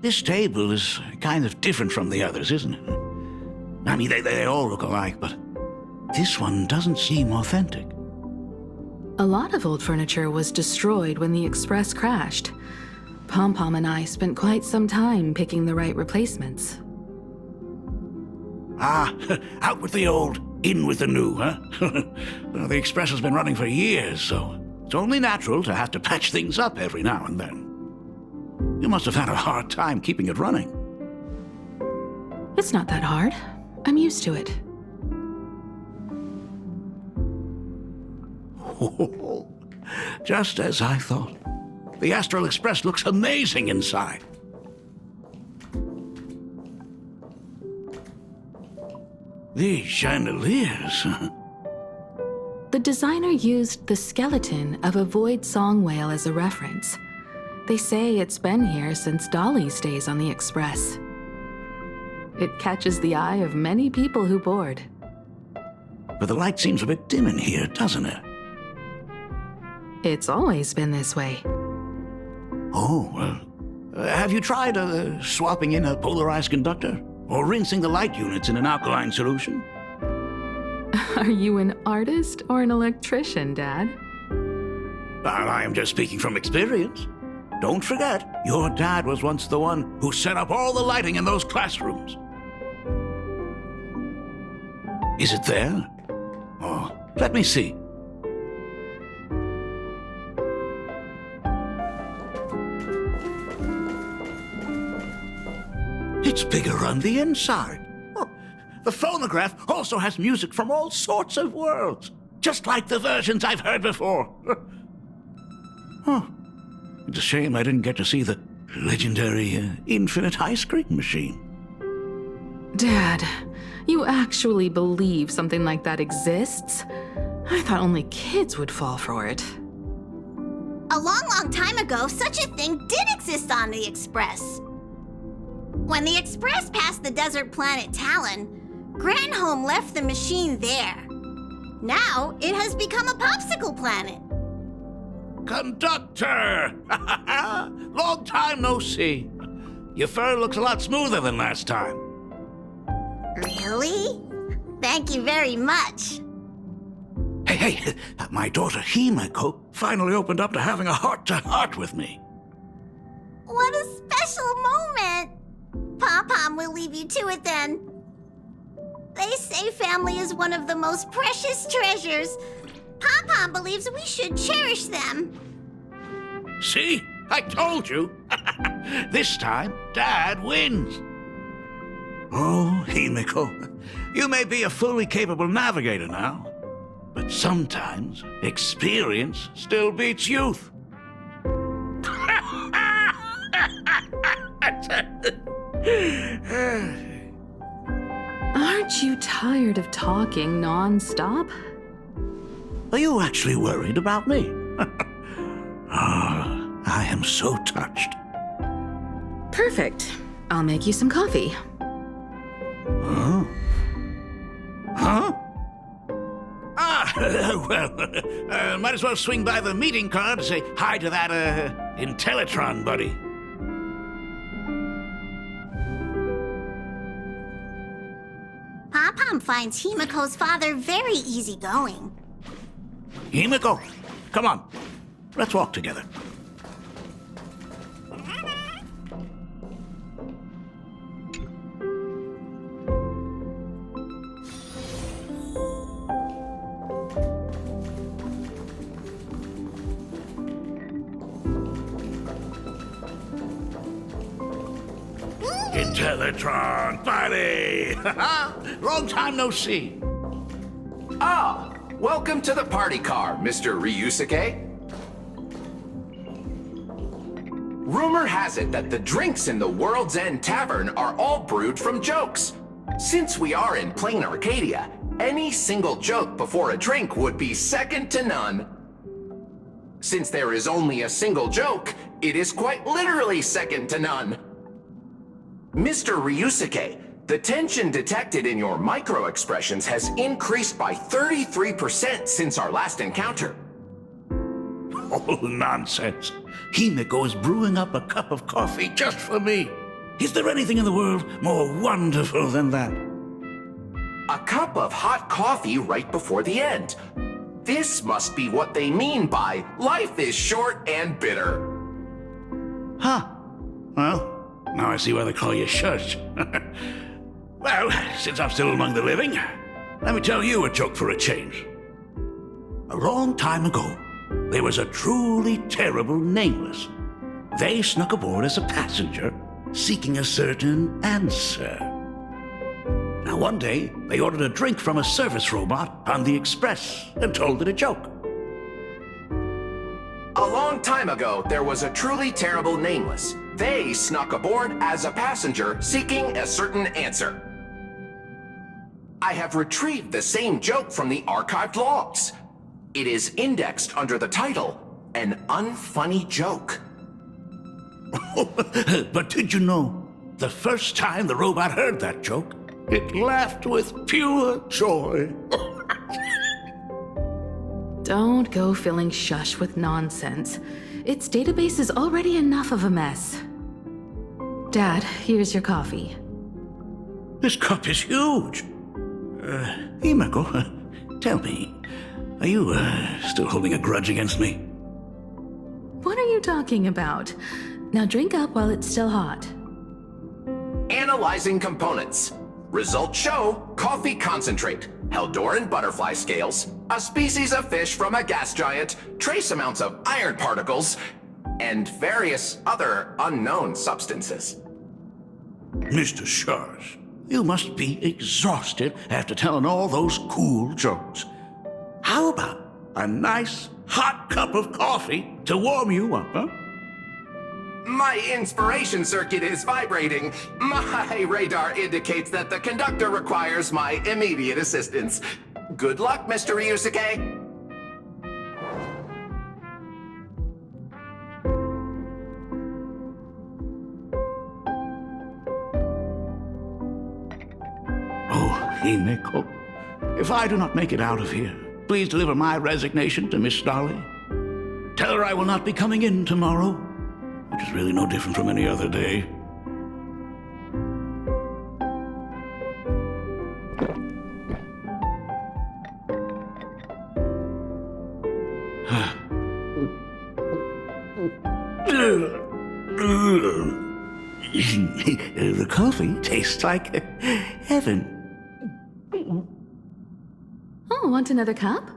This table is kind of different from the others, isn't it? I mean, they all look alike, but this one doesn't seem authentic. A lot of old furniture was destroyed when the Express crashed. Pom-Pom and I spent quite some time picking the right replacements. Ah, out with the old, in with the new, huh? Well, the Express has been running for years, so it's only natural to have to patch things up every now and then. You must have had a hard time keeping it running. It's not that hard. I'm used to it. Oh, just as I thought. The Astral Express looks amazing inside. These chandeliers. The designer used the skeleton of a void song whale as a reference. They say it's been here since Dolly's days on the Express. It catches the eye of many people who board. But the light seems a bit dim in here, doesn't it? It's always been this way. Oh, well, have you tried swapping in a polarized conductor? Or rinsing the light units in an alkaline solution? Are you an artist or an electrician, Dad? I am just speaking from experience. Don't forget, your dad was once the one who set up all the lighting in those classrooms. Is it there? Oh, let me see. It's bigger on the inside. Oh, the phonograph also has music from all sorts of worlds, just like the versions I've heard before. Oh, it's a shame I didn't get to see the legendary infinite ice cream machine. Dad, you actually believe something like that exists? I thought only kids would fall for it. A long, long time ago, such a thing did exist on the Express. When the Express passed the desert planet Talon, Granholm left the machine there. Now, it has become a popsicle planet. Conductor! Long time no see. Your fur looks a lot smoother than last time. Really? Thank you very much. Hey, my daughter Himeko finally opened up to having a heart-to-heart with me. What a special moment! Pom-Pom will leave you to it then. They say family is one of the most precious treasures. Pom-Pom believes we should cherish them. See? I told you. This time, Dad wins. Oh, Himeko, you may be a fully capable navigator now, but sometimes experience still beats youth. Aren't you tired of talking non-stop? Are you actually worried about me? Oh, I am so touched. Perfect. I'll make you some coffee. Huh? Huh? Ah, well, might as well swing by the meeting car to say hi to that, Intellitron buddy. Pom-Pom finds Himeko's father very easygoing. Himeko, come on. Let's walk together. Intellitron, buddy! Long time no see. Ah, welcome to the party car, Mr. Ryusuke. Rumor has it that the drinks in the World's End Tavern are all brewed from jokes. Since we are in plain Arcadia, any single joke before a drink would be second to none. Since there is only a single joke, it is quite literally second to none. Mr. Ryusuke, the tension detected in your micro-expressions has increased by 33% since our last encounter. Oh, nonsense. Himeko is brewing up a cup of coffee just for me. Is there anything in the world more wonderful than that? A cup of hot coffee right before the end. This must be what they mean by life is short and bitter. Huh. Well, now I see why they call you Shush. Well, since I'm still among the living, let me tell you a joke for a change. A long time ago, there was a truly terrible nameless. They snuck aboard as a passenger, seeking a certain answer. Now, one day, they ordered a drink from a service robot on the express and told it a joke. A long time ago, there was a truly terrible nameless. They snuck aboard as a passenger seeking a certain answer. I have retrieved the same joke from the archived logs. It is indexed under the title, An Unfunny Joke. But did you know, the first time the robot heard that joke, it laughed with pure joy. Don't go filling Shush with nonsense. Its database is already enough of a mess. Dad, here's your coffee. This cup is huge. Himeko, tell me, are you still holding a grudge against me? What are you talking about? Now drink up while it's still hot. Analyzing components. Results show coffee concentrate, Heldoran butterfly scales, a species of fish from a gas giant, trace amounts of iron particles, and various other unknown substances. Mr. Shush, you must be exhausted after telling all those cool jokes. How about a nice hot cup of coffee to warm you up, huh? My inspiration circuit is vibrating. My radar indicates that the conductor requires my immediate assistance. Good luck, Mr. Ryusuke. Oh, Himeko, if I do not make it out of here, please deliver my resignation to Miss Dolly. Tell her I will not be coming in tomorrow, which is really no different from any other day. The coffee tastes like heaven. Oh, want another cup?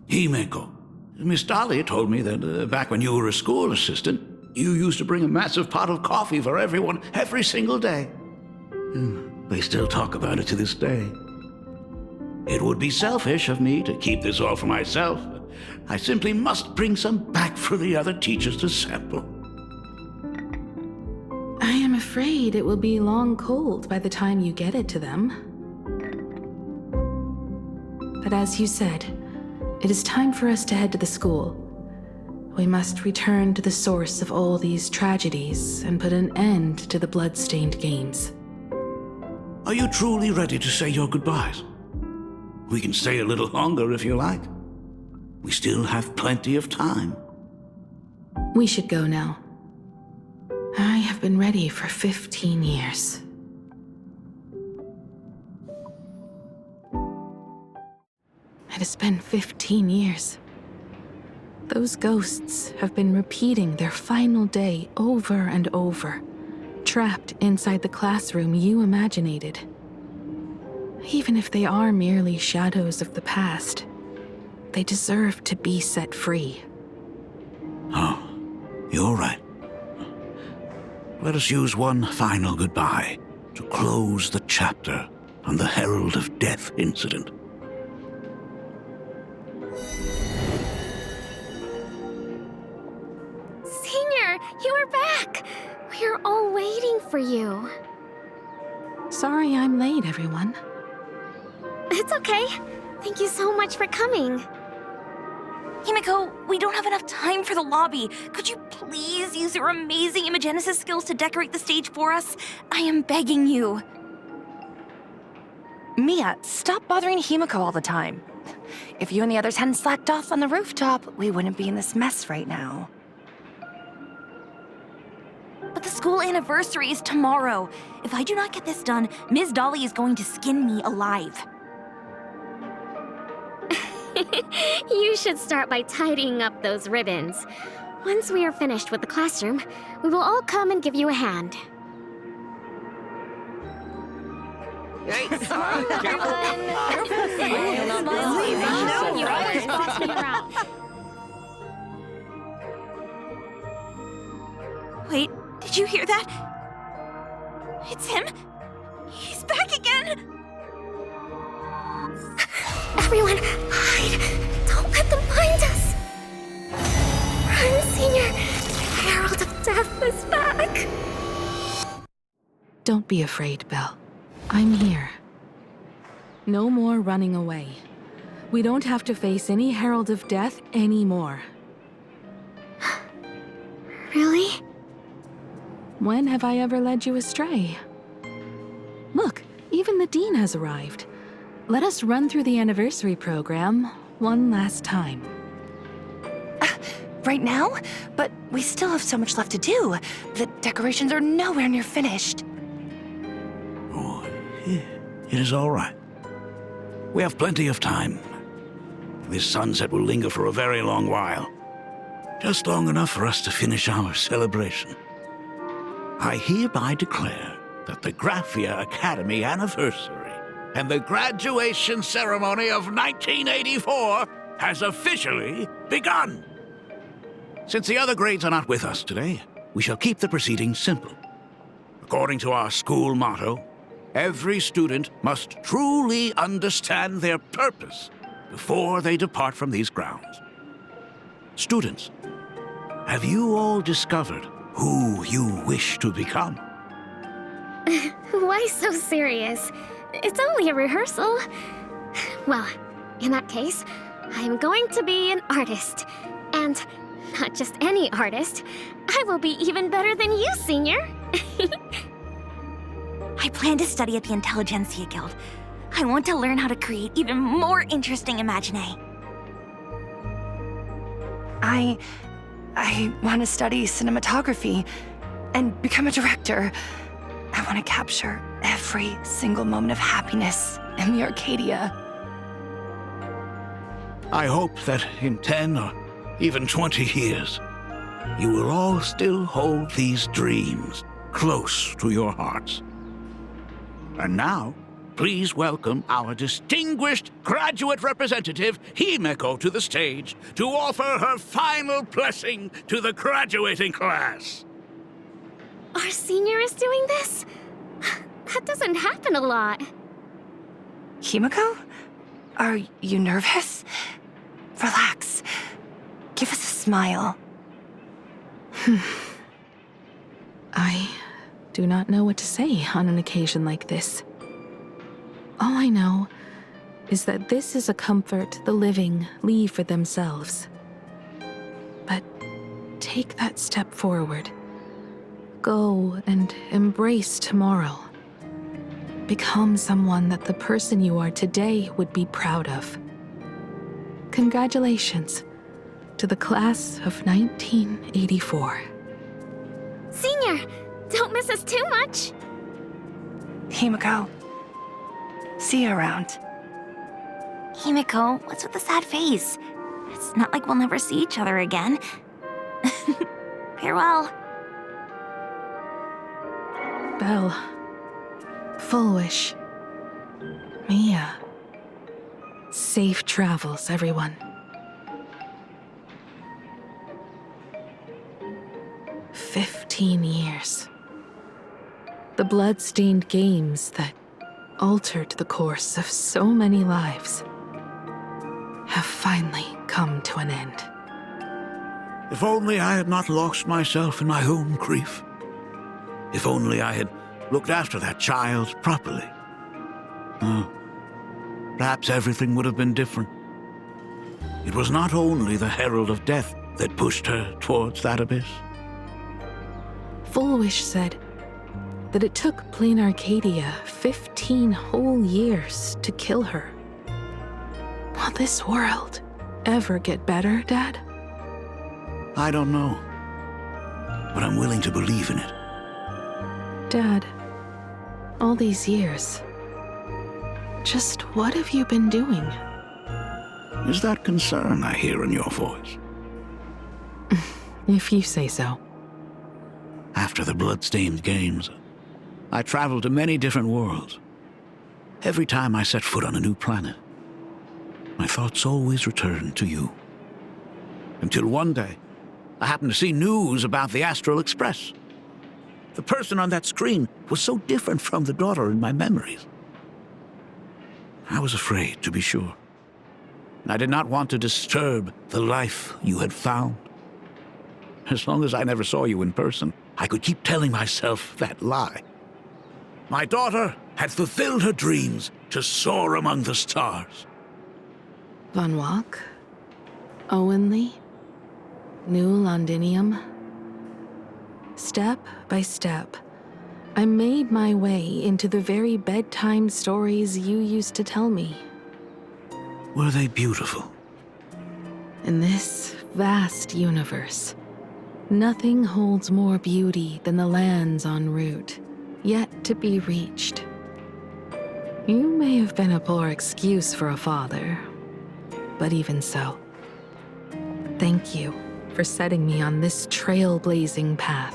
Himeko, Miss Dahlia told me that back when you were a school assistant, you used to bring a massive pot of coffee for everyone every single day. They still talk about it to this day. It would be selfish of me to keep this all for myself. I simply must bring some back for the other teachers to sample. I am afraid it will be long cold by the time you get it to them. But as you said, it is time for us to head to the school. We must return to the source of all these tragedies and put an end to the blood-stained games. Are you truly ready to say your goodbyes? We can stay a little longer if you like. We still have plenty of time. We should go now. I have been ready for 15 years. It has been 15 years. Those ghosts have been repeating their final day over and over, trapped inside the classroom you imaginated. Even if they are merely shadows of the past, they deserve to be set free. Oh, you're right. Let us use one final goodbye to close the chapter on the Herald of Death incident. Senior, you are back! We're all waiting for you. Sorry I'm late, everyone. It's okay. Thank you so much for coming. Himeko, we don't have enough time for the lobby. Could you please use your amazing Imagenesis skills to decorate the stage for us? I am begging you. Mia, stop bothering Himeko all the time. If you and the others hadn't slacked off on the rooftop, we wouldn't be in this mess right now. But the school anniversary is tomorrow. If I do not get this done, Ms. Dolly is going to skin me alive. You should start by tidying up those ribbons. Once we are finished with the classroom, we will all come and give you a hand. Hey, Smile, you always boss me around. Wait, did you hear that? It's him. He's back again. Everyone, hide! Don't let them find us! Run, Senior! The Herald of Death is back! Don't be afraid, Belle. I'm here. No more running away. We don't have to face any Herald of Death anymore. Really? When have I ever led you astray? Look, even the Dean has arrived. Let us run through the anniversary program one last time. Right now? But we still have so much left to do. The decorations are nowhere near finished. Oh, it is all right. We have plenty of time. This sunset will linger for a very long while. Just long enough for us to finish our celebration. I hereby declare that the Graphia Academy anniversary and the graduation ceremony of 1984 has officially begun. Since the other grades are not with us today, we shall keep the proceedings simple. According to our school motto, every student must truly understand their purpose before they depart from these grounds. Students, have you all discovered who you wish to become? Why so serious? It's only a rehearsal. Well, in that case, I'm going to be an artist. And not just any artist. I will be even better than you, Senior. I plan to study at the Intelligentsia Guild. I want to learn how to create even more interesting imaginae. I want to study cinematography and become a director. I want to capture every single moment of happiness in the Arcadia. I hope that in 10 or even 20 years, you will all still hold these dreams close to your hearts. And now, please welcome our distinguished graduate representative, Himeko, to the stage to offer her final blessing to the graduating class. Our Senior is doing this? That doesn't happen a lot. Himeko? Are you nervous? Relax. Give us a smile. I do not know what to say on an occasion like this. All I know is that this is a comfort the living leave for themselves. But take that step forward. Go and embrace tomorrow. Become someone that the person you are today would be proud of. Congratulations to the class of 1984. Senior, don't miss us too much. Himeko. See you around. Himeko, what's with the sad face? It's not like we'll never see each other again. Farewell. Belle. Full Wish. Mia. Safe travels, everyone. 15 years. The blood-stained games that altered the course of so many lives have finally come to an end. If only I had not lost myself in my own grief. If only I had looked after that child properly. Perhaps everything would have been different. It was not only the Herald of Death that pushed her towards that abyss. Full Wish said that it took Plain Arcadia 15 whole years to kill her. Will this world ever get better, Dad? I don't know, but I'm willing to believe in it. Dad, all these years, just what have you been doing? Is that concern I hear in your voice? If you say so. After the blood-stained games, I traveled to many different worlds. Every time I set foot on a new planet, my thoughts always returned to you. Until one day, I happened to see news about the Astral Express. The person on that screen was so different from the daughter in my memories. I was afraid, to be sure. And I did not want to disturb the life you had found. As long as I never saw you in person, I could keep telling myself that lie. My daughter had fulfilled her dreams to soar among the stars. Von Walk? Owenly? New Londinium? Step by step, I made my way into the very bedtime stories you used to tell me. Were they beautiful? In this vast universe, nothing holds more beauty than the lands en route, yet to be reached. You may have been a poor excuse for a father, but even so, thank you for setting me on this trailblazing path.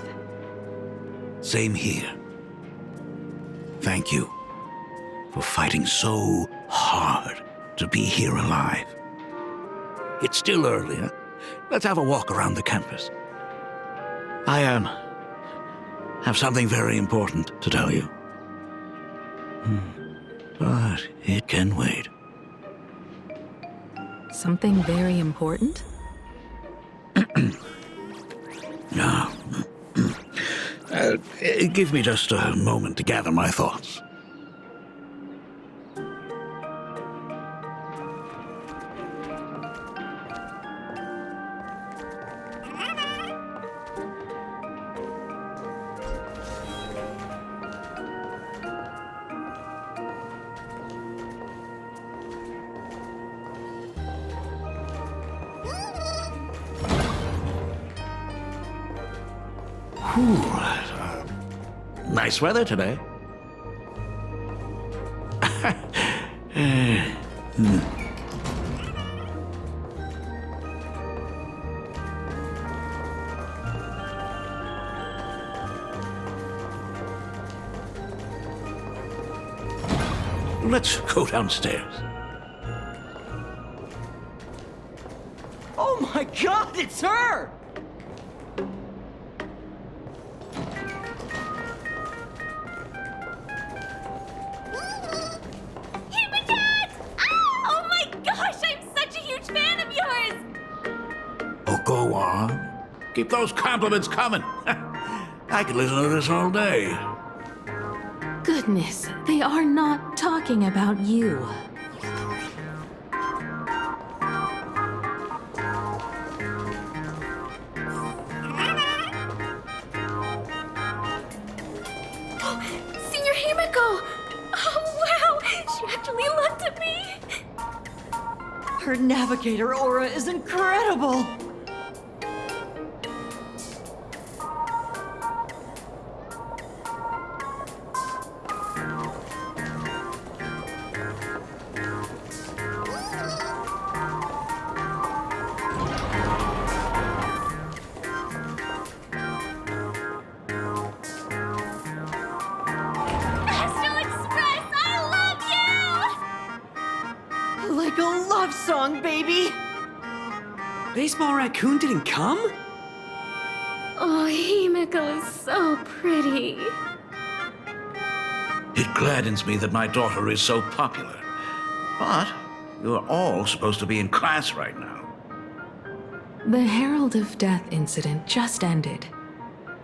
Same here. Thank you for fighting so hard to be here alive. It's still early, huh? Let's have a walk around the campus. I have something very important to tell you. But it can wait. Something very important? No. Give me just a moment to gather my thoughts. Nice weather today. Let's go downstairs. Oh my god, it's her! Oh my gosh, I'm such a huge fan of yours! Oh, go on. Keep those compliments coming. I could listen to this all day. Goodness, they are not talking about you. Senior Himiko! Oh, wow! She actually looked at me! Her navigator aura is incredible! Astral Express, I love you! Like a love song, baby! Baseball Raccoon didn't come? Oh, Himiko is so pretty. It gladdens me that my daughter is so popular. But you're all supposed to be in class right now. The Herald of Death incident just ended.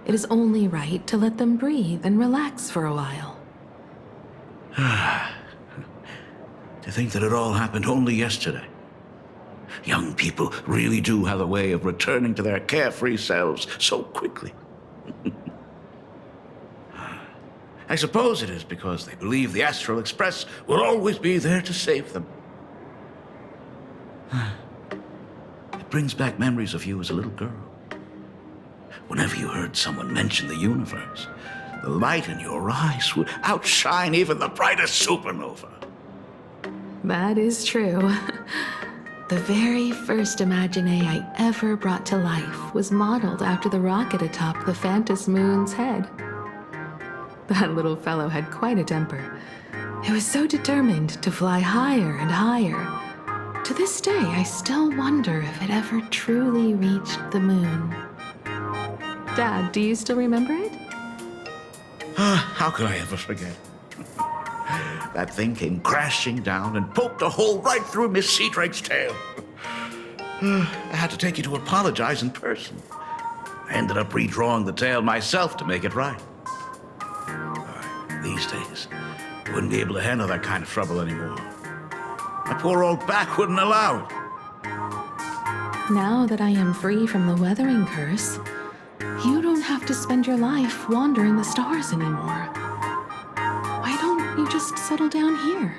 It is only right to let them breathe and relax for a while. To think that it all happened only yesterday. Young people really do have a way of returning to their carefree selves so quickly. I suppose it is because they believe the Astral Express will always be there to save them. It brings back memories of you as a little girl. Whenever you heard someone mention the universe, The light in your eyes would outshine even the brightest supernova. That is true. The very first Imagine I ever brought to life was modeled after the rocket atop the Phantom Moon's head. That little fellow had quite a temper. It was so determined to fly higher and higher. To this day, I still wonder if it ever truly reached the moon. Dad, do you still remember it? How could I ever forget? That thing came crashing down and poked a hole right through Miss Seadrake's tail. I had to take you to apologize in person. I ended up redrawing the tail myself to make it right. These days, I wouldn't be able to handle that kind of trouble anymore. My poor old back wouldn't allow it. Now that I am free from the weathering curse, you don't have to spend your life wandering the stars anymore. Why don't you just settle down here?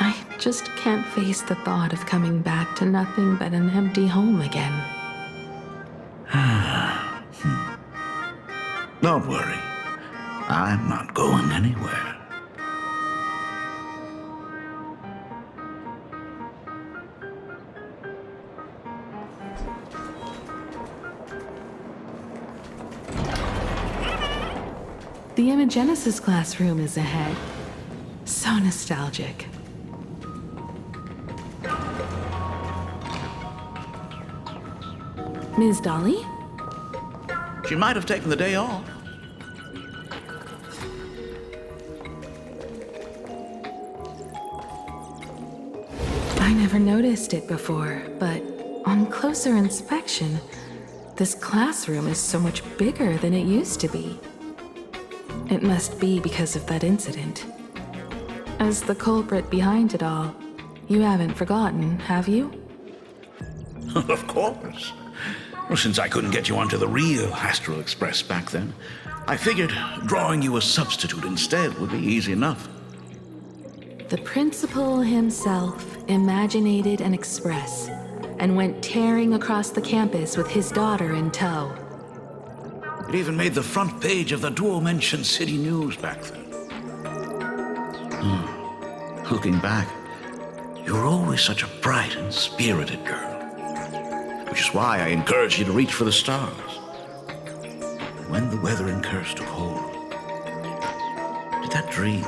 I just can't face the thought of coming back to nothing but an empty home again. Don't worry. I'm not going anywhere. The Imagenesis classroom is ahead. So nostalgic. Ms. Dolly? She might have taken the day off. I never noticed it before, but on closer inspection, this classroom is so much bigger than it used to be. It must be because of that incident. As the culprit behind it all, you haven't forgotten, have you? Of course. Well, since I couldn't get you onto the real Astral Express back then, I figured drawing you a substitute instead would be easy enough. The principal himself imaginated an express and went tearing across the campus with his daughter in tow. It even made the front page of the Dual-Mention City News back then. Looking back, you were always such a bright and spirited girl. Which is why I encouraged you to reach for the stars. When the weathering curse took hold, did that dream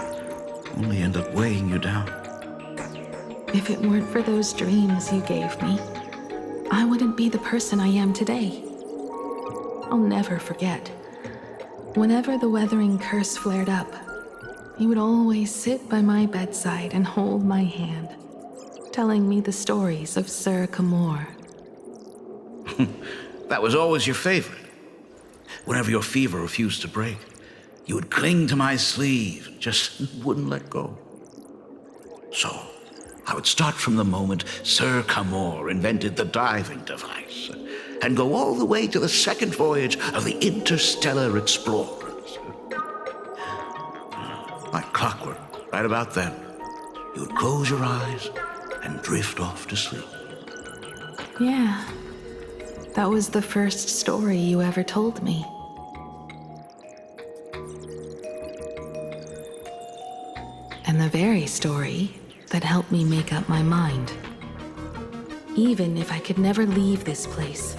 only end up weighing you down? If it weren't for those dreams you gave me, I wouldn't be the person I am today. I'll never forget. Whenever the weathering curse flared up, he would always sit by my bedside and hold my hand, telling me the stories of Sir Camor. That was always your favorite. Whenever your fever refused to break, you would cling to my sleeve and just wouldn't let go. So, I would start from the moment Sir Camor invented the diving device and go all the way to the second voyage of the Interstellar Explorers. Like clockwork, right about then, you would close your eyes and drift off to sleep. Yeah, that was the first story you ever told me. And the very story that helped me make up my mind. Even if I could never leave this place,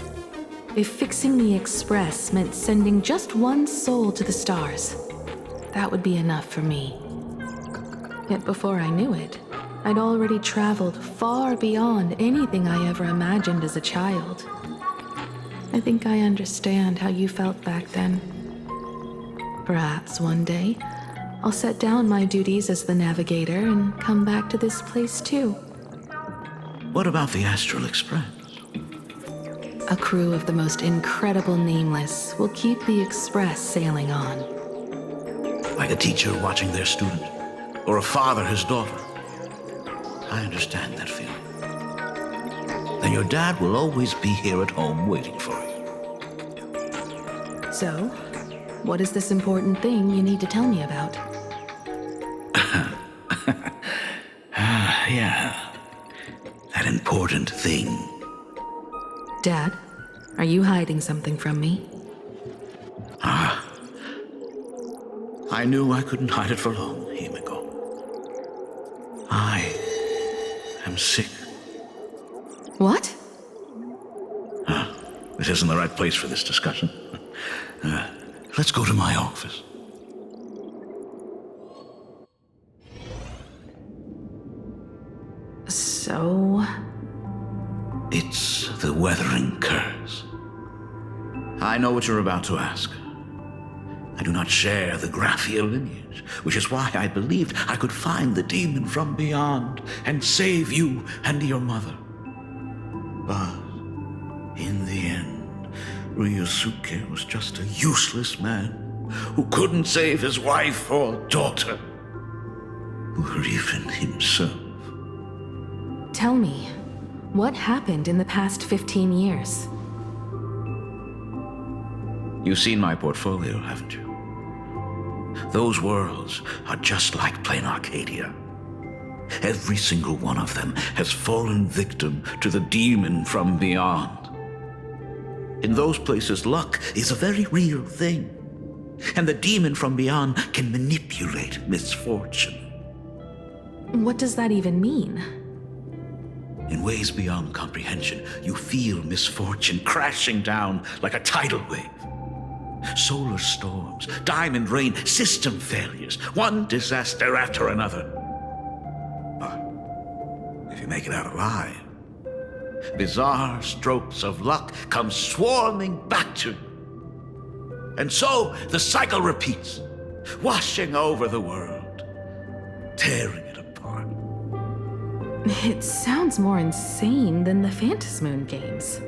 if fixing the Express meant sending just one soul to the stars, that would be enough for me. Yet before I knew it, I'd already traveled far beyond anything I ever imagined as a child. I think I understand how you felt back then. Perhaps one day, I'll set down my duties as the navigator and come back to this place too. What about the Astral Express? A crew of the most incredible nameless will keep the Express sailing on. Like a teacher watching their student, or a father his daughter. I understand that feeling. Then your dad will always be here at home waiting for you. So, what is this important thing you need to tell me about? Yeah. That important thing. Dad, are you hiding something from me? I knew I couldn't hide it for long, Himiko. I am sick. What? This isn't the right place for this discussion. Let's go to my office. So... It's the Weathering Curse. I know what you're about to ask. I do not share the Graphia lineage, which is why I believed I could find the demon from beyond and save you and your mother. But in the end, Ryosuke was just a useless man who couldn't save his wife or daughter, or even himself. Tell me, what happened in the past 15 years? You've seen my portfolio, haven't you? Those worlds are just like plain Arcadia. Every single one of them has fallen victim to the demon from beyond. In those places, luck is a very real thing, and the demon from beyond can manipulate misfortune. What does that even mean? In ways beyond comprehension, you feel misfortune crashing down like a tidal wave. Solar storms, diamond rain, system failures, one disaster after another. But if you make it out alive, bizarre strokes of luck come swarming back to you. And so the cycle repeats, washing over the world, tearing it apart. It sounds more insane than the Phantasmoon games.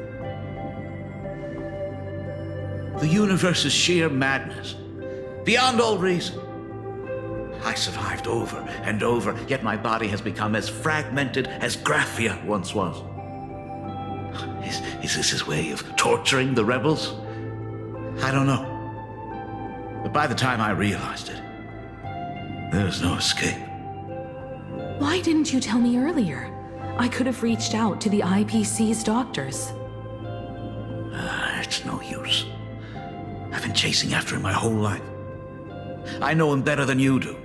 The universe is sheer madness, beyond all reason. I survived over and over, yet my body has become as fragmented as Graphia once was. Is this his way of torturing the rebels? I don't know. But by the time I realized it, there was no escape. Why didn't you tell me earlier? I could have reached out to the IPC's doctors. It's no use. I've been chasing after him my whole life. I know him better than you do.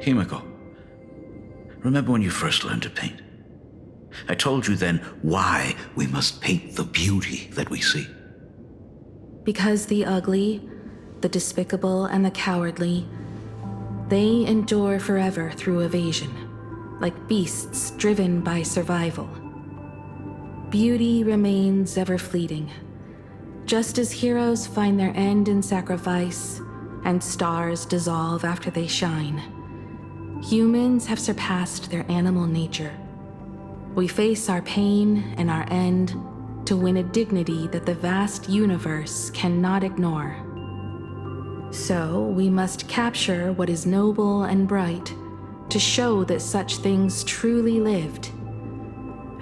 Himiko, remember when you first learned to paint? I told you then why we must paint the beauty that we see. Because the ugly, the despicable, and the cowardly, they endure forever through evasion, like beasts driven by survival. Beauty remains ever fleeting. Just as heroes find their end in sacrifice, and stars dissolve after they shine, humans have surpassed their animal nature. We face our pain and our end to win a dignity that the vast universe cannot ignore. So we must capture what is noble and bright to show that such things truly lived.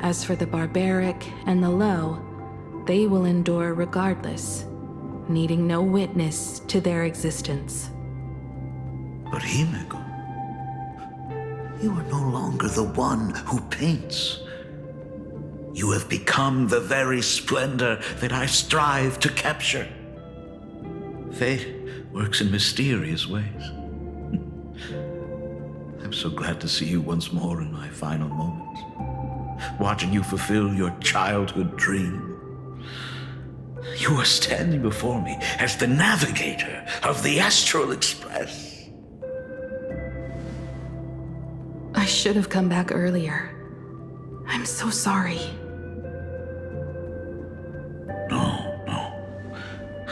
As for the barbaric and the low, they will endure regardless, needing no witness to their existence. But Himiko, you are no longer the one who paints. You have become the very splendor that I strive to capture. Fate works in mysterious ways. I'm so glad to see you once more in my final moments, watching you fulfill your childhood dream. You are standing before me as the navigator of the Astral Express. I should have come back earlier. I'm so sorry. No.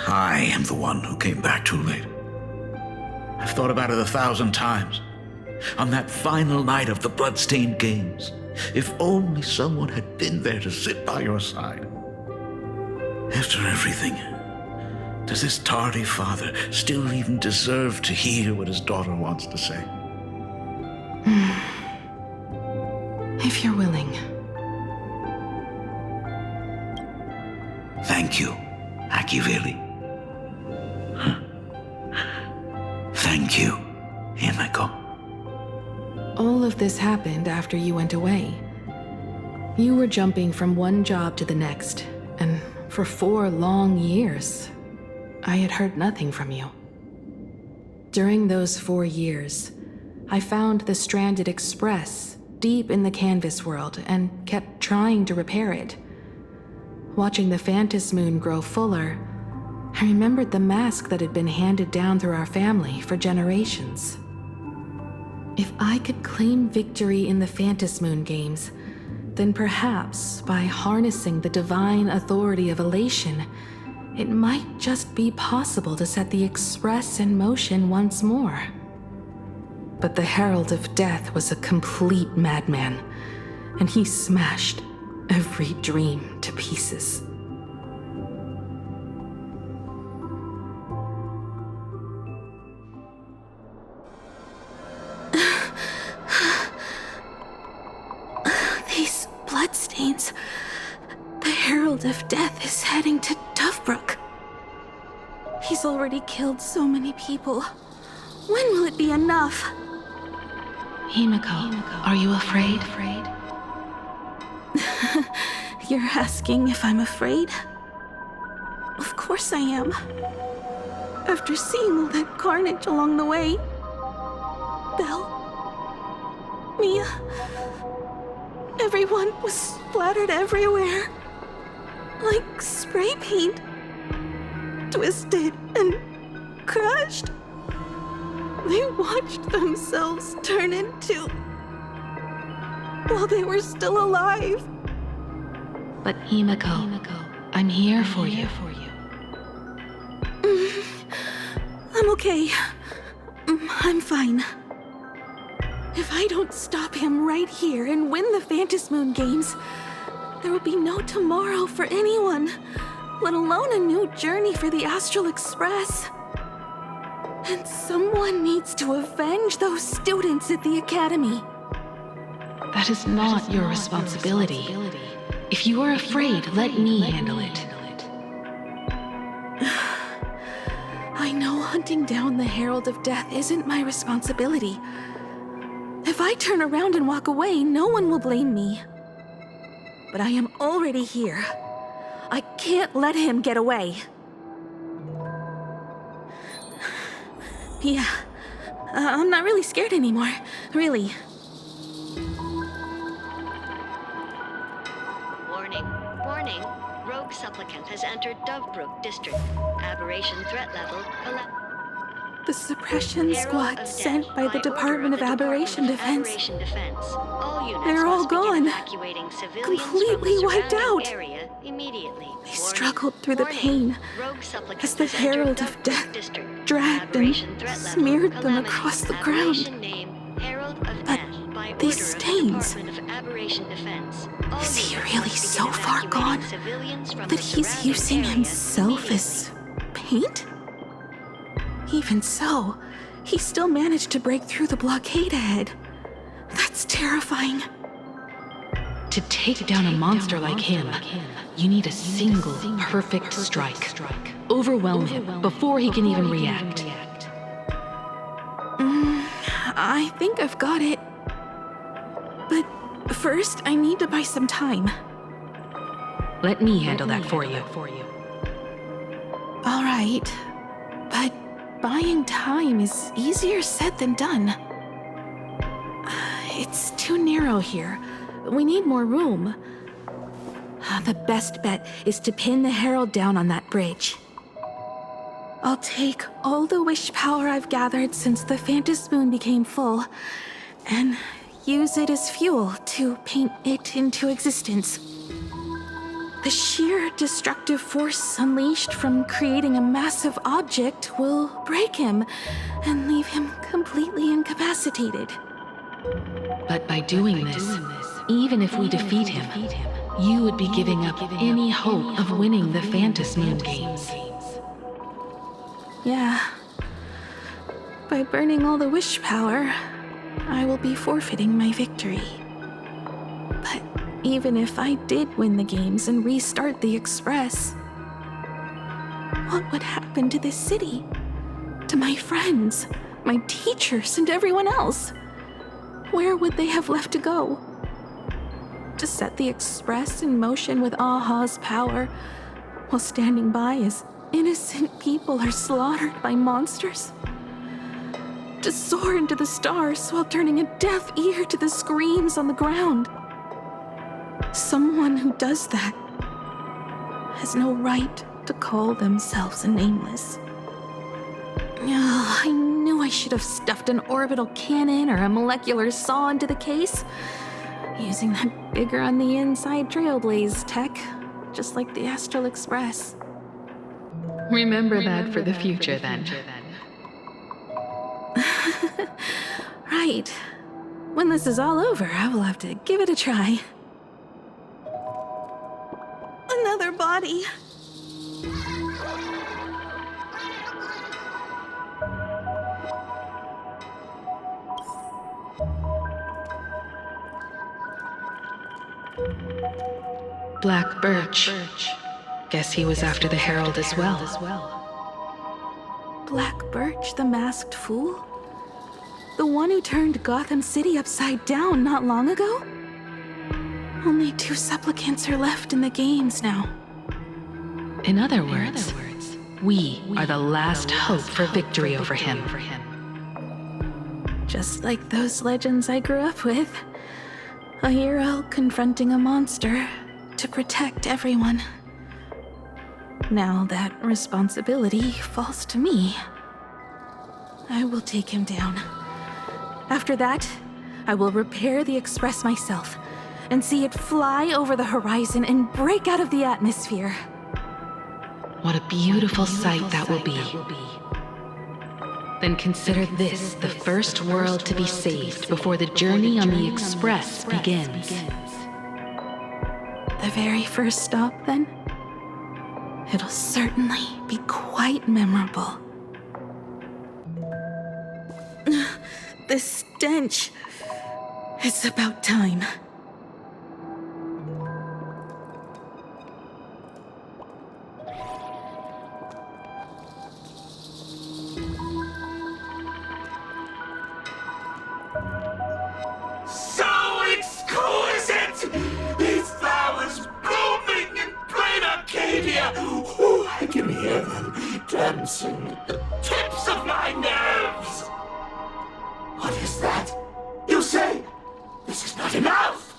I am the one who came back too late. I've thought about it 1,000 times. On that final night of the Bloodstained Games, if only someone had been there to sit by your side. After everything, does this tardy father still even deserve to hear what his daughter wants to say? If you're willing. Thank you, Akiveli. Thank you, Himiko. All of this happened after you went away. You were jumping from one job to the next, and for 4 long years, I had heard nothing from you. During those 4 years, I found the stranded express deep in the canvas world and kept trying to repair it. Watching the Phantom Moon grow fuller, I remembered the mask that had been handed down through our family for generations. If I could claim victory in the Phantom Moon games, then perhaps by harnessing the divine authority of elation, it might just be possible to set the Express in motion once more. But the Herald of Death was a complete madman, and he smashed every dream to pieces. These bloodstains. The Herald of Death is heading to Dovebrook. He's already killed so many people. When will it be enough? Himiko, are you afraid? You're asking if I'm afraid? Of course I am. After seeing all that carnage along the way. Belle, Mia, everyone was splattered everywhere. Like spray paint. Twisted and crushed. They watched themselves turn into... while they were still alive. But Himiko, I'm here for you. I'm okay. I'm fine. If I don't stop him right here and win the Phantom Moon games, there will be no tomorrow for anyone, let alone a new journey for the Astral Express. And someone needs to avenge those students at the Academy. That is not your responsibility. If you are afraid, let me handle it. I know hunting down the Herald of Death isn't my responsibility. If I turn around and walk away, no one will blame me. But I am already here. I can't let him get away. Yeah, I'm not really scared anymore, really. Warning. Rogue supplicant has entered Dovebrook District. Aberration threat level collapsed. The suppression squad sent by the Department of Aberration Defense. They're all gone. Completely wiped out. They struggled through the pain as the Herald of Death dragged and smeared them across the ground. But these stains... Is he really so far gone that he's using himself as paint? Even so, he still managed to break through the blockade ahead. That's terrifying. To take down a monster like him, you need a single perfect strike. Overwhelm him before he can even react. I think I've got it. But first, I need to buy some time. Let me handle that for you. All right, but buying time is easier said than done. It's too narrow here. We need more room. The best bet is to pin the Herald down on that bridge. I'll take all the wish power I've gathered since the Phantom Moon became full, and use it as fuel to paint it into existence. The sheer destructive force unleashed from creating a massive object will break him and leave him completely incapacitated. But by doing this, even if we defeat him, you would be giving up any hope of winning the Phantom Moon games. Yeah. By burning all the wish power, I will be forfeiting my victory. But even if I did win the games and restart the Express, what would happen to this city? To my friends, my teachers, and everyone else? Where would they have left to go? To set the Express in motion with Aha's power, while standing by as innocent people are slaughtered by monsters? to soar into the stars while turning a deaf ear to the screams on the ground. Someone who does that has no right to call themselves a nameless. I knew I should have stuffed an orbital cannon or a molecular saw into the case, using that bigger on the inside Trailblaze tech, just like the Astral Express. Remember that for the future, then. Right. When this is all over, I will have to give it a try. Another body. Black Birch. Guess he was after the Herald as well. Black Birch, the masked fool? The one who turned Gotham City upside down not long ago? Only 2 supplicants are left in the games now. In other words, we are the last hope for victory over him. Just like those legends I grew up with. A hero confronting a monster to protect everyone. Now that responsibility falls to me. I will take him down. After that, I will repair the Express myself and see it fly over the horizon and break out of the atmosphere. What a beautiful sight that will be. Then consider this the first world to be saved before the journey on the Express begins. The very first stop, then? It'll certainly be quite memorable. The stench. It's about time. So exquisite! These flowers blooming in plain Arcadia! Ooh, I can hear them dancing at the tips of my nerves! What is that? You say this is not enough?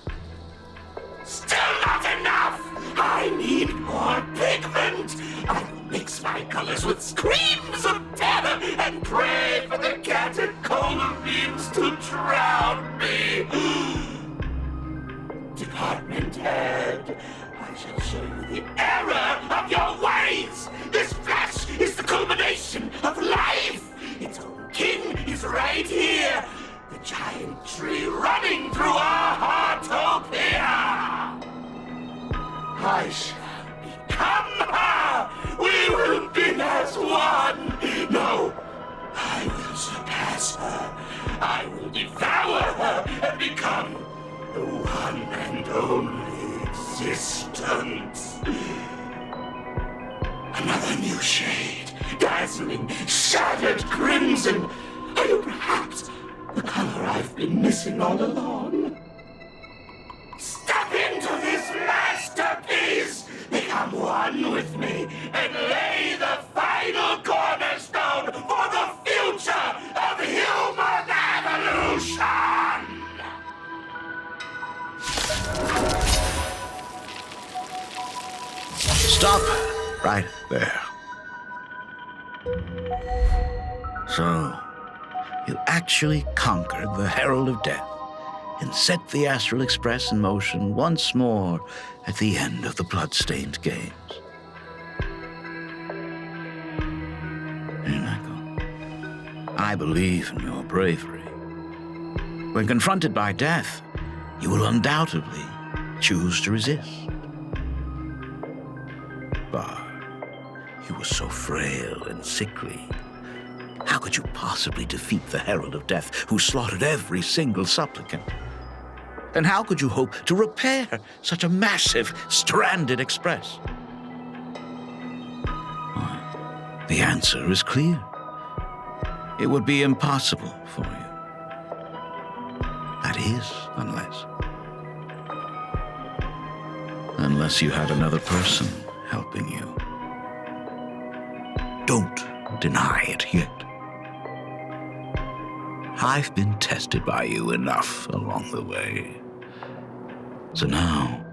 Still not enough! I need more pigment! I will mix my colors with screams of terror and pray for the catecholamines to drown me! Department head, I shall show you the error of your ways! This flesh is the culmination of life! Its own king is right here! The giant tree running through our heartopia! I shall become her! We will be as one! No, I will surpass her! I will devour her and become the one and only existence! Another new shade, dazzling, shattered crimson! Are you perhaps the color I've been missing all along? Step into this masterpiece! Become one with me and lay the final cornerstone for the future of human evolution! Stop right there. So, you actually conquered the Herald of Death and set the Astral Express in motion once more at the end of the blood-stained games. Hinako, I believe in your bravery. When confronted by death, you will undoubtedly choose to resist. But you were so frail and sickly. How could you possibly defeat the Herald of Death, who slaughtered every single supplicant? And how could you hope to repair such a massive, stranded express? Well, the answer is clear. It would be impossible for you. That is, unless you had another person helping you. Don't deny it yet. I've been tested by you enough along the way. So now,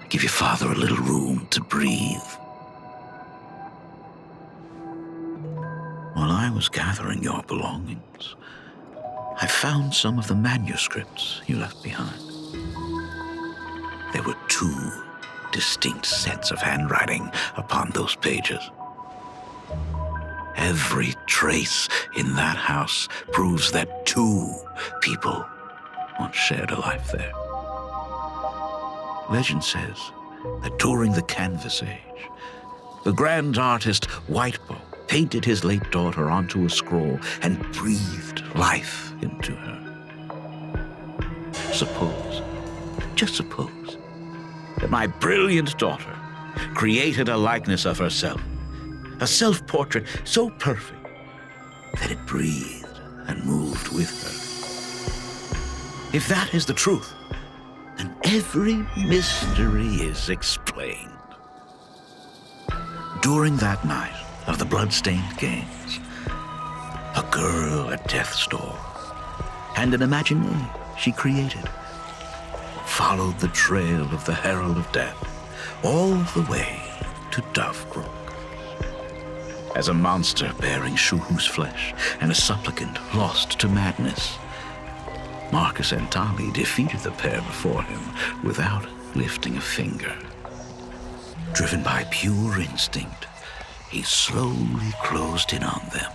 give your father a little room to breathe. While I was gathering your belongings, I found some of the manuscripts you left behind. There were 2 distinct sets of handwriting upon those pages. Every trace in that house proves that 2 people once shared a life there. Legend says that during the Canvas Age, the grand artist Whitebow painted his late daughter onto a scroll and breathed life into her. Suppose, just suppose, that my brilliant daughter created a likeness of herself, a self-portrait so perfect that it breathed and moved with her. If that is the truth, then every mystery is explained. During that night of the blood-stained games, a girl at death's door and an imaginary she created followed the trail of the Herald of Death all the way to Dovebrook. As a monster bearing Shuhu's flesh and a supplicant lost to madness, Marcus and Tali defeated the pair before him without lifting a finger. Driven by pure instinct, he slowly closed in on them.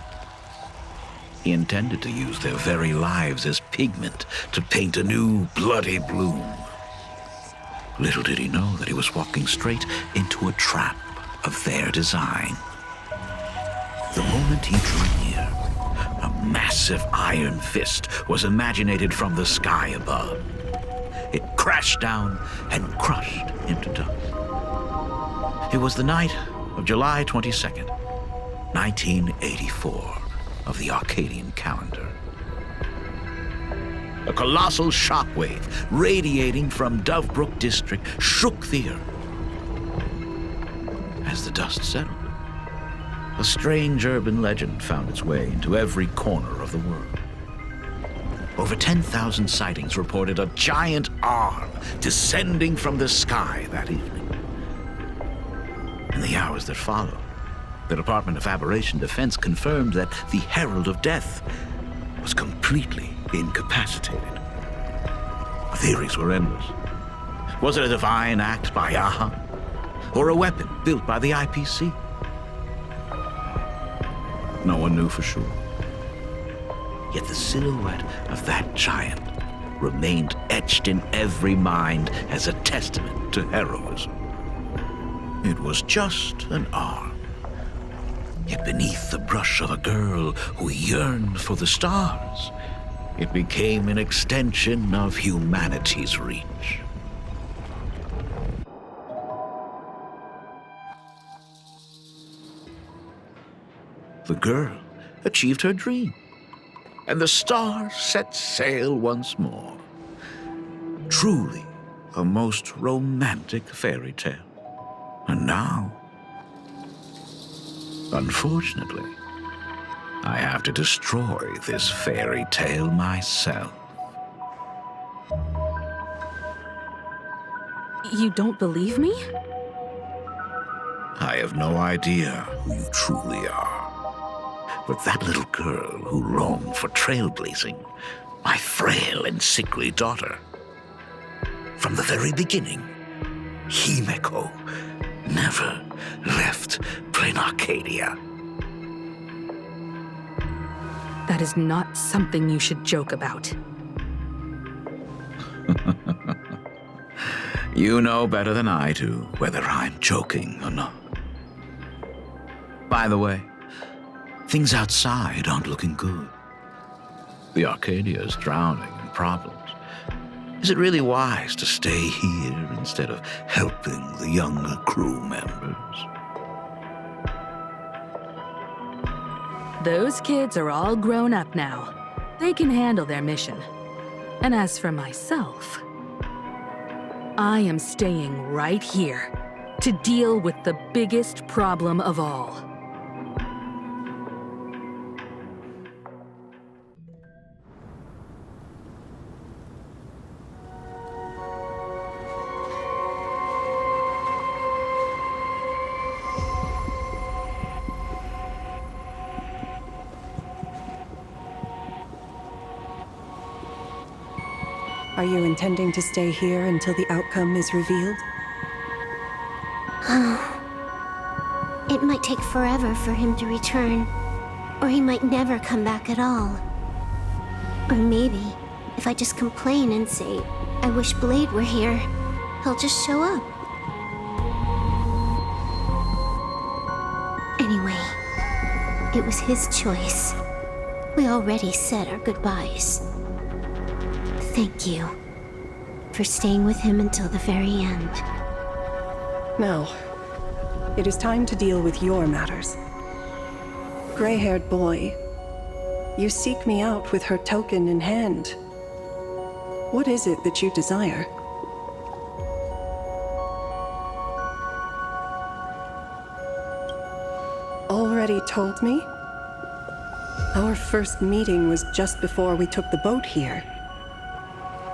He intended to use their very lives as pigment to paint a new bloody bloom. Little did he know that he was walking straight into a trap of their design. The moment he drew near, a massive iron fist was imaginated from the sky above. It crashed down and crushed into dust. It was the night of July 22nd, 1984, of the Arcadian calendar. A colossal shockwave radiating from Dovebrook District shook the earth. As the dust settled, a strange urban legend found its way into every corner of the world. Over 10,000 sightings reported a giant arm descending from the sky that evening. In the hours that followed, the Department of Aberration Defense confirmed that the Herald of Death was completely incapacitated. Theories were endless. Was it a divine act by Aha? Or a weapon built by the IPC? No one knew for sure. Yet the silhouette of that giant remained etched in every mind as a testament to heroism. It was just an arm. Yet beneath the brush of a girl who yearned for the stars, it became an extension of humanity's reach. The girl achieved her dream, and the stars set sail once more. Truly a most romantic fairy tale. And now, unfortunately, I have to destroy this fairy tale myself. You don't believe me? I have no idea who you truly are. But that little girl who longed for trailblazing, my frail and sickly daughter. From the very beginning, Himeko never left Plain Arcadia. That is not something you should joke about. You know better than I do whether I'm joking or not. By the way, things outside aren't looking good. The Arcadia is drowning in problems. Is it really wise to stay here instead of helping the younger crew members? Those kids are all grown up now. They can handle their mission. And as for myself, I am staying right here to deal with the biggest problem of all. Are you intending to stay here until the outcome is revealed? It might take forever for him to return, or he might never come back at all. Or maybe, if I just complain and say, I wish Blade were here, he'll just show up. Anyway, it was his choice. We already said our goodbyes. Thank you for staying with him until the very end. Now, it is time to deal with your matters. Gray-haired boy, you seek me out with her token in hand. What is it that you desire? Already told me? Our first meeting was just before we took the boat here.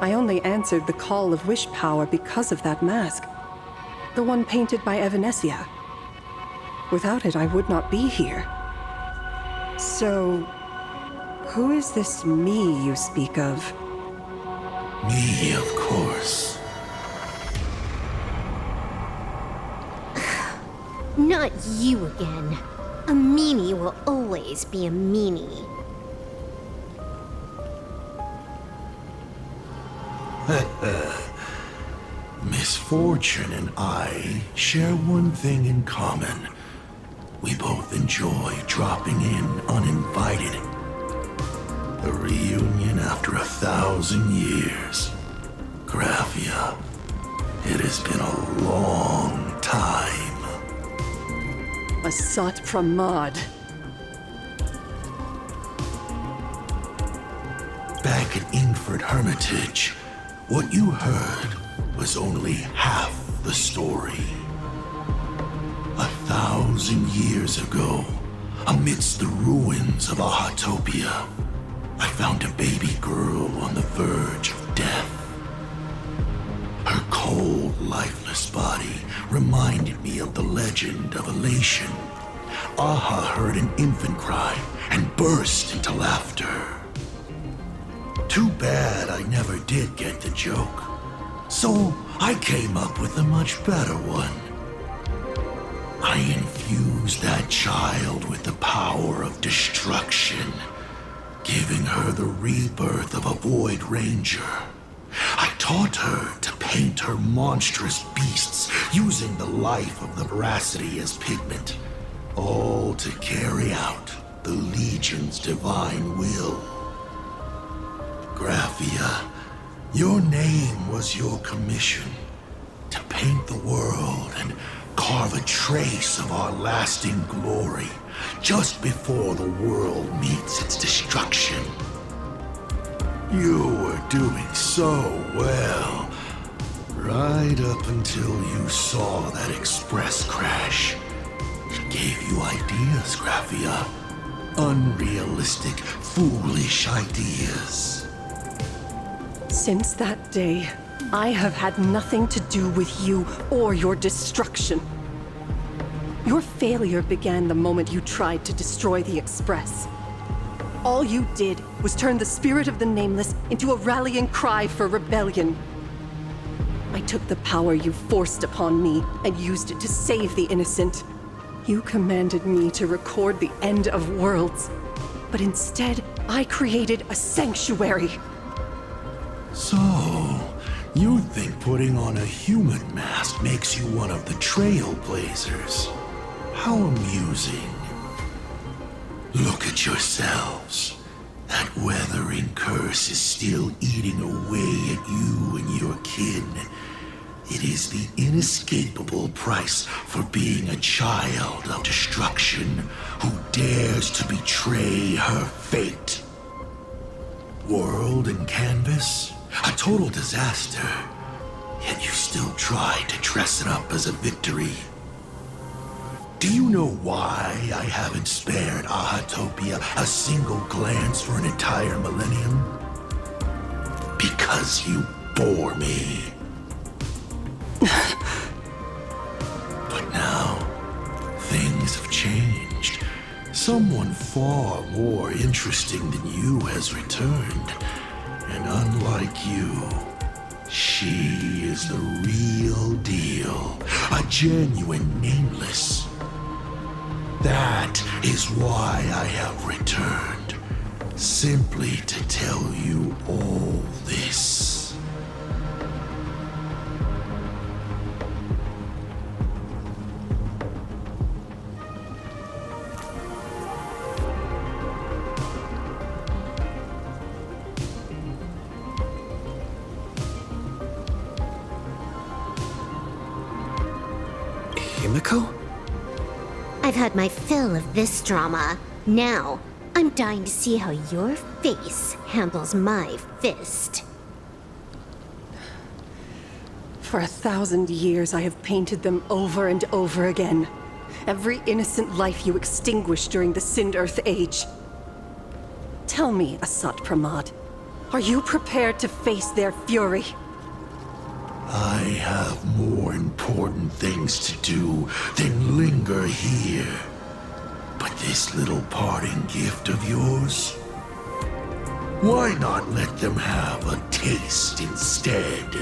I only answered the call of wish power because of that mask. The one painted by Evanesia. Without it, I would not be here. So, who is this me you speak of? Me, of course. Not you again. A meanie will always be a meanie. Misfortune and I share one thing in common. We both enjoy dropping in uninvited. A reunion after 1,000 years. Graphia, it has been a long time. A Sot Pramod. Back at Ingford Hermitage, what you heard was only half the story. 1,000 years ago, amidst the ruins of Ahatopia, I found a baby girl on the verge of death. Her cold, lifeless body reminded me of the legend of Elation. Aha heard an infant cry and burst into laughter. Too bad I never did get the joke. So I came up with a much better one. I infused that child with the power of destruction, giving her the rebirth of a Void Ranger. I taught her to paint her monstrous beasts using the life of the veracity as pigment, all to carry out the Legion's divine will. Graphia, your name was your commission, to paint the world and carve a trace of our lasting glory just before the world meets its destruction. You were doing so well, right up until you saw that express crash. It gave you ideas, Graphia. Unrealistic, foolish ideas. Since that day, I have had nothing to do with you or your destruction. Your failure began the moment you tried to destroy the Express. All you did was turn the spirit of the Nameless into a rallying cry for rebellion. I took the power you forced upon me and used it to save the innocent. You commanded me to record the end of worlds, but instead, I created a sanctuary. So, you think putting on a human mask makes you one of the Trailblazers? How amusing. Look at yourselves. That weathering curse is still eating away at you and your kin. It is the inescapable price for being a child of destruction who dares to betray her fate. World and canvas, a total disaster. Yet you still try to dress it up as a victory. Do you know why I haven't spared Ahatopia a single glance for an entire millennium? Because you bore me. But now, things have changed. Someone far more interesting than you has returned. And unlike you, is the real deal. A genuine nameless. That is why I have returned. Simply to tell you all this. Himiko? I've had my fill of this drama. Now, I'm dying to see how your face handles my fist. For 1,000 years, I have painted them over and over again. Every innocent life you extinguished during the Sind Earth Age. Tell me, Asat Pramad, are you prepared to face their fury? I have more important things to do than linger here. But this little parting gift of yours? Why not let them have a taste instead?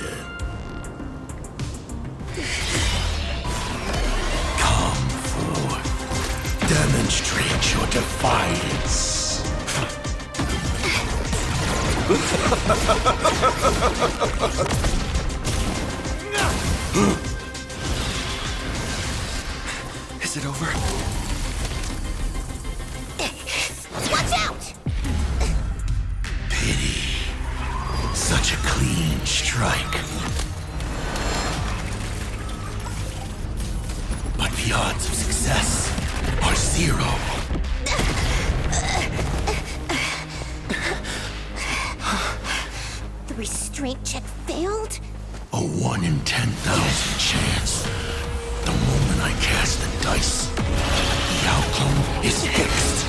Come forth. Demonstrate your defiance. Is it over? Watch out! Pity. Such a clean strike. But the odds of success are 0. The restraint check failed? A 1 in 10,000 chance. The moment I cast the dice, the outcome is fixed.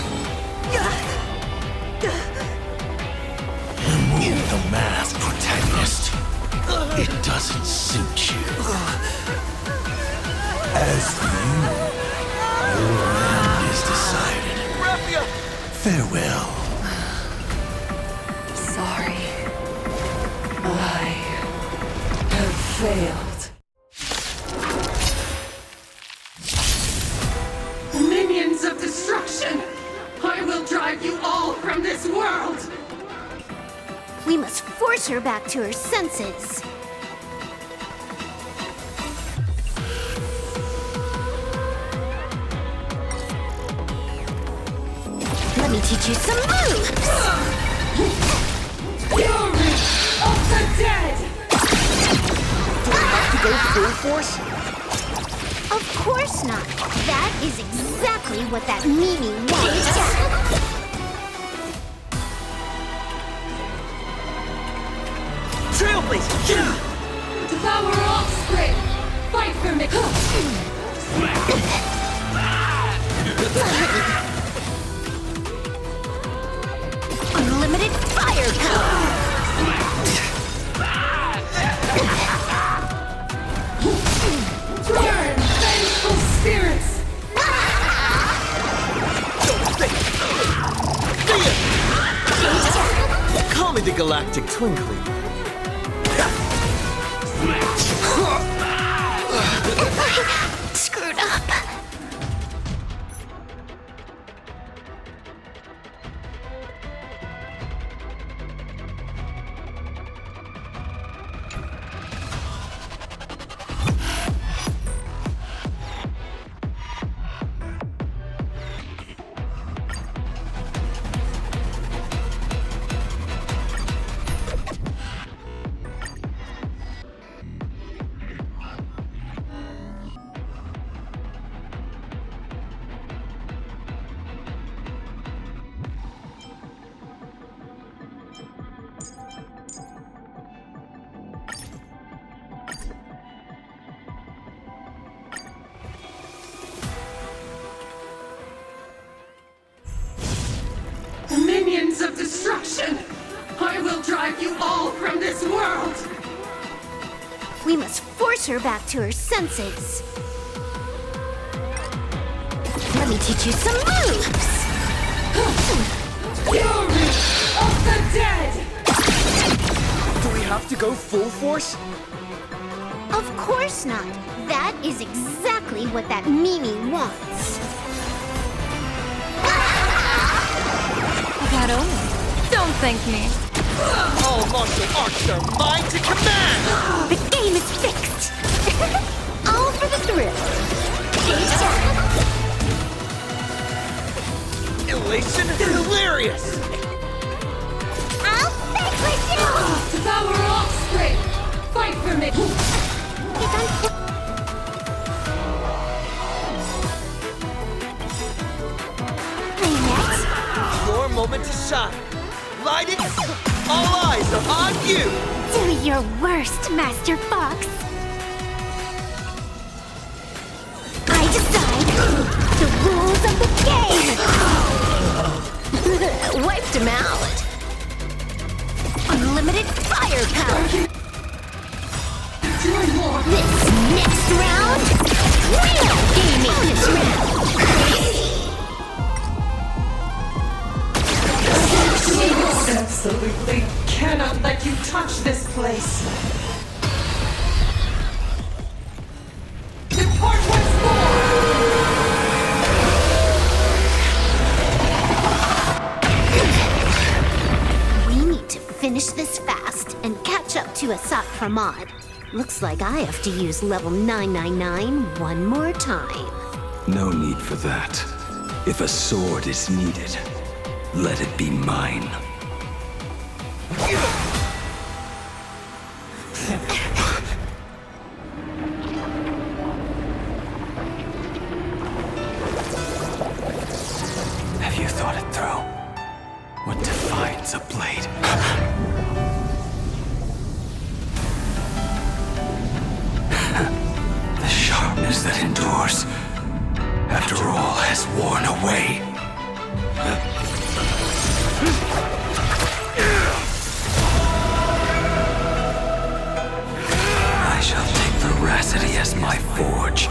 Remove the masked protagonist. It doesn't suit you. As for you, your end is decided. Farewell. Sorry. I have failed. Minions of destruction! I will drive you all from this world! We must force her back to her senses. Let me teach you some moves! Fury of the dead! Do we have to go full force? Of course not. That is exactly what that meanie wants. Trailblazer! Get out! Devour offspring! Fight for me! Unlimited firepower! Burn, vengeful spirits! Call me the Galactic Twinkling. Screwed up. Minions of destruction! I will drive you all from this world! We must force her back to her senses. Let me teach you some moves! Fury of the dead! Do we have to go full force? Of course not. That is exactly what that Mimi wants. That only. Don't thank me. All martial arts are mine to command! The game is fixed. All for the thrill. Elation is hilarious! I'll fight with you! Devour offspring! Fight for me! Your moment to shine. Light it! All eyes are on you! Do your worst, Master Fox. I decide the rules of the game! Wiped him out. Unlimited firepower. This next round, real gaming this round. Absolutely cannot let you touch this place. Depart once more! We need to finish this fast and catch up to Asat Pramod. Looks like I have to use level 999 one more time. No need for that. If a sword is needed, let it be mine. Have you thought it through? What defines a blade? The sharpness that endures, after all has worn away. I shall take veracity as my forge,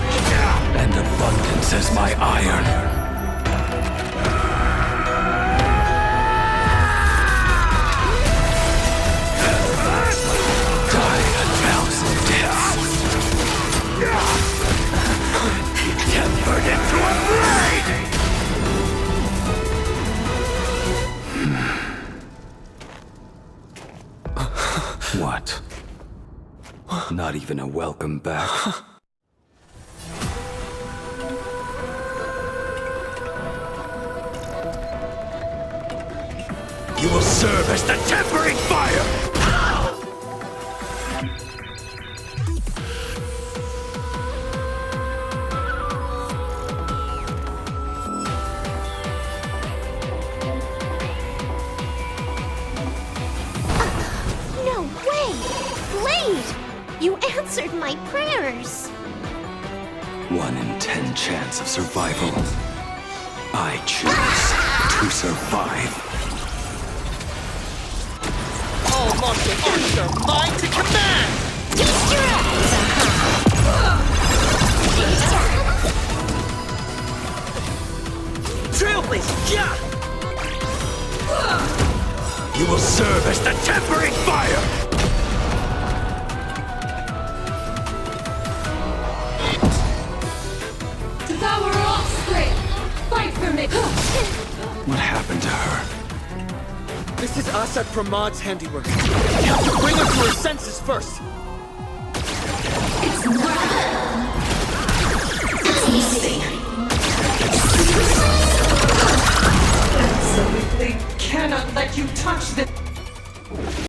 and abundance as my iron. Die a thousand deaths. Tempered into a blade! What? Not even a welcome back? You will serve as the tempering fire! No way! Blade! You answered my prayers! 1 in 10 chance of survival. I choose to survive. All martial arts are mine to command! Feast your eyes! Trailblazer, yeah! You will serve as the tempering fire! Devour offspring! Fight for me! What happened to her? This is Asat Pramod's handiwork. You have to bring her to her senses first. It's easy. Absolutely cannot let you touch this.